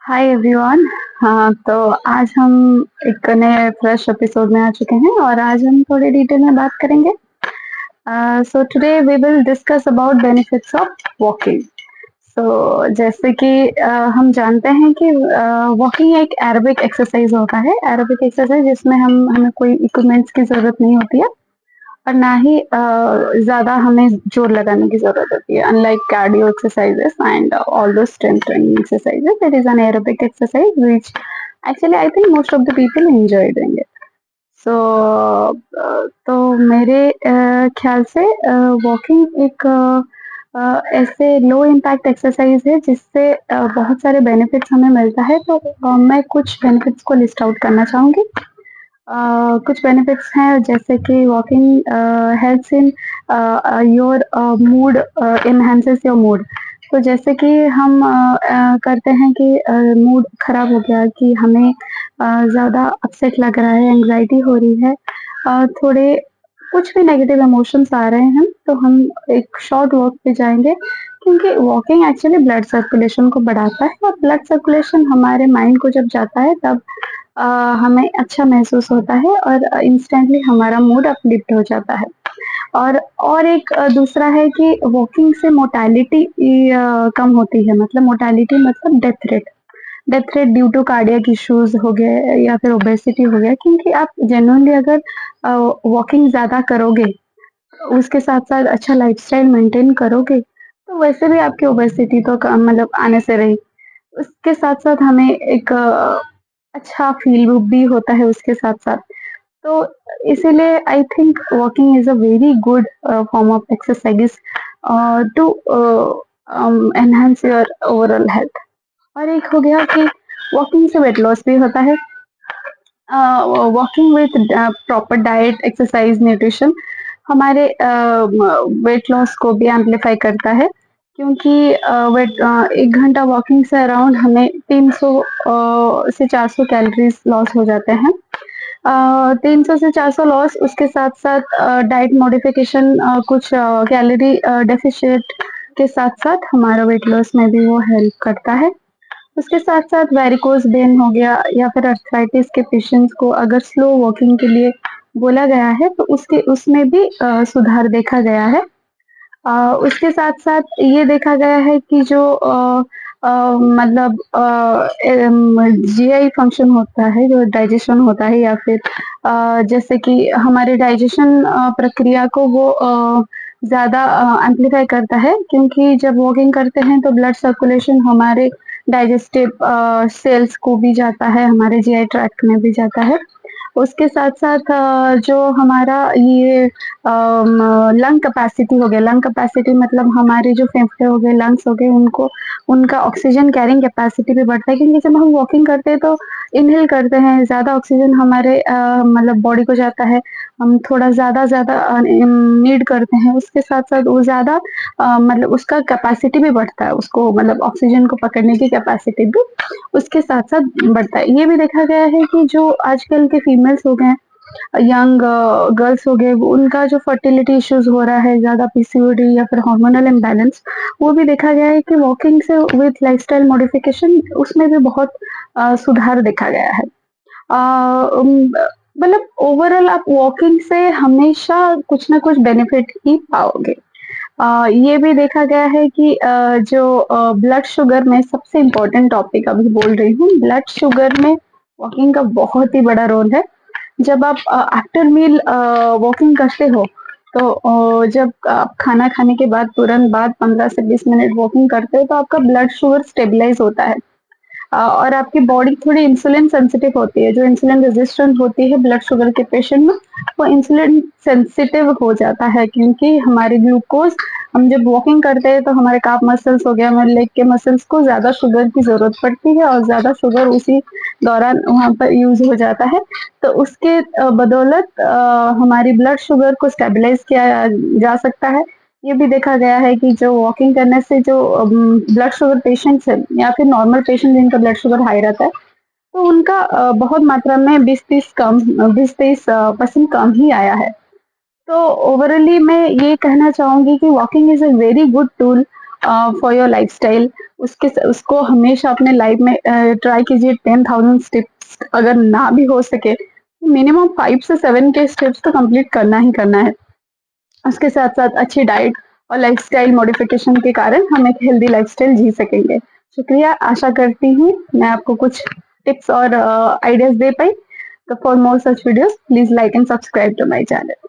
Hi everyone. हाँ, तो आज हम एक नए फ्रेश एपिसोड में आ चुके हैं और आज हम थोड़ी डिटेल में बात करेंगे। So today we will discuss about benefits of walking. So जैसे कि हम जानते हैं कि वॉकिंग एक एरोबिक एक्सरसाइज होता है। एरोबिक एक्सरसाइज जिसमें हम हमें कोई इक्विपमेंट्स की जरूरत नहीं होती है और ना ही ज़्यादा हमें जोर लगाने की ज़रूरत होती है। Unlike cardio exercises and all though strength training exercises, it is an aerobic exercise which actually I think most of the people enjoy doing it. So तो मेरे ख्याल से वॉकिंग एक ऐसे लो इम्पैक्ट एक्सरसाइज है जिससे बहुत सारे बेनिफिट्स हमें मिलता है। तो मैं कुछ बेनिफिट्स को लिस्ट आउट करना चाहूँगी। कुछ बेनिफिट्स हैं जैसे कि walking helps in your mood, enhances your mood. तो जैसे कि हम करते हैं कि मूड खराब हो गया कि हमें ज़्यादा अपसेट लग रहा है, एंग्जाइटी हो रही है, थोड़े कुछ भी नेगेटिव इमोशंस आ रहे हैं तो हम एक शॉर्ट वॉक पे जाएंगे, क्योंकि वॉकिंग एक्चुअली ब्लड सर्कुलेशन को बढ़ाता है और ब्लड सर्कुलेशन हमारे माइंड को जब जाता है तब अ, हमें अच्छा महसूस होता है और इंस्टेंटली हमारा मूड अपलिफ्ट हो जाता है। और एक दूसरा है कि वॉकिंग से मोर्टेलिटी कम होती है। मतलब मोर्टेलिटी मतलब death rate due to cardiac issues हो गए या फिर ओबेसिटी हो गया, क्योंकि आप जेन्युइनली अगर वॉकिंग ज्यादा करोगे, उसके साथ साथ अच्छा लाइफस्टाइल मेंटेन करोगे, तो वैसे भी आपकी ओबेसिटी तो मतलब आने से रही। उसके साथ साथ हमें एक अच्छा फील भी होता है उसके साथ-साथ। तो इसीलिए I think walking is a very good form of exercise to enhance your overall health. और एक हो गया कि वॉकिंग से वेट लॉस भी होता है। Walking with proper diet, exercise, nutrition हमारे वेट लॉस को भी एम्प्लीफाई करता है, क्योंकि एक घंटा वॉकिंग से अराउंड हमें 300 से 400 कैलोरीज लॉस हो जाते हैं। 300 से 400 लॉस, उसके साथ साथ डाइट मॉडिफिकेशन, कुछ कैलोरी डेफिशिएट के साथ साथ हमारा वेट लॉस में भी वो हेल्प करता है। उसके साथ साथ वेरिकोज वेन हो गया या फिर अर्थराइटिस के पेशेंट्स को अगर स्लो वॉकिंग के लिए बोला गया है तो उसके उसमें भी सुधार देखा गया है। उसके साथ-साथ ये देखा गया है कि जो मतलब जीआई फंक्शन होता है, जो डाइजेशन होता है या फिर जैसे कि हमारे डाइजेशन प्रक्रिया को वो ज़्यादा एम्प्लीफाई करता है, क्योंकि जब वॉकिंग करते हैं तो ब्लड सर्कुलेशन हमारे डाइजेस्टिव सेल्स को भी जाता है, हमारे जीआई ट्रैक्ट में भी जाता है। उसके साथ-साथ जो हमारा ये लंग कैपेसिटी हो गया, लंग कैपेसिटी मतलब हमारे जो फेफड़े हो गए, लंग्स हो गए, उनको उनका ऑक्सीजन कैरिंग कैपेसिटी भी बढ़ता है, क्योंकि जब हम वॉकिंग करते हैं तो इनहेल करते हैं, ज़्यादा ऑक्सीजन हमारे मतलब बॉडी को जाता है, हम थोड़ा ज़्यादा नीड करते हैं, उसके साथ-साथ वो ज़्यादा मतलब उसका कैपेसिटी भी बढ़ता है, उसको मतलब ऑक्सीजन को पकड़ने की कैपेसिटी भी उसके साथ-साथ बढ़ता है। ये भी देखा गया है कि जो आजकल के फीमेल्स हो गए, यंग गर्ल्स हो गए, उनका जो फर्टिलिटी इश्यूज हो रहा है, ज़्यादा पीसीओडी या फिर हार्मोनल इम्बैलेंस, वो भी देखा गया है कि वॉकिंग से विथ लाइफस्टाइल मॉडिफिकेशन उसमें भी बहुत सुधार देखा गया है। मतलब ओवरऑल आप वॉकिंग से हमेशा कुछ ना कुछ बेनिफिट ही पाओगे। ये भी देखा गया है कि जो ब्लड शुगर में सबसे इम्पोर्टेंट टॉपिक अभी बोल रही हूँ, ब्लड शुगर में वॉकिंग का बहुत ही बड़ा रोल है। जब आप आफ्टर मील वॉकिंग करते हो, तो जब आप खाना खाने के बाद तुरंत बाद 15 से 20 मिनट वॉकिंग करते हो तो आपका ब्लड शुगर स्टेबलाइज होता है। और आपकी बॉडी थोड़ी इंसुलिन सेंसिटिव होती है, जो इंसुलिन रेजिस्टेंट होती है ब्लड शुगर के पेशेंट में, वो इंसुलिन सेंसिटिव हो जाता है, क्योंकि हमारे ग्लूकोज, हम जब वॉकिंग करते हैं तो हमारे काफ मसल्स हो गया, हमारे लेग के मसल्स को ज़्यादा शुगर की ज़रूरत पड़ती है और ज़्यादा शुगर उसी दौरान वहाँ पर यूज़ हो जाता है। तो उसके बदौलत हमारी ब्लड शुगर को स्टेबलाइज़ किया जा सकता है। ये भी देखा गया है कि जो वॉकिंग करने से जो ब्लड शुगर पेशेंट्स हैं या फिर नॉर्मल पेशेंट जिनका ब्लड शुगर हाई रहता है, तो उनका बहुत मात्रा में 20-30% कम ही आया है। तो ओवरऑली मैं ये कहना चाहूँगी कि walking is a very good tool for your lifestyle. उसको हमेशा अपने लाइफ में ट्राई कीजिए। 10,000 स्टेप्स अगर ना भी हो सके, मिनिमम 5 से 7 के स्टेप्स तो कंप्लीट करना ही करना है। उसके साथ साथ अच्छी डाइट और लाइफस्टाइल मॉडिफिकेशन के कारण हम एक हेल्दी लाइफस्टाइल जी सकेंगे। शुक्रिया, आशा करती हूँ मैं आपको कुछ टिप्स और आइडियाज दे पाई। तो for more such videos please like and subscribe to my channel.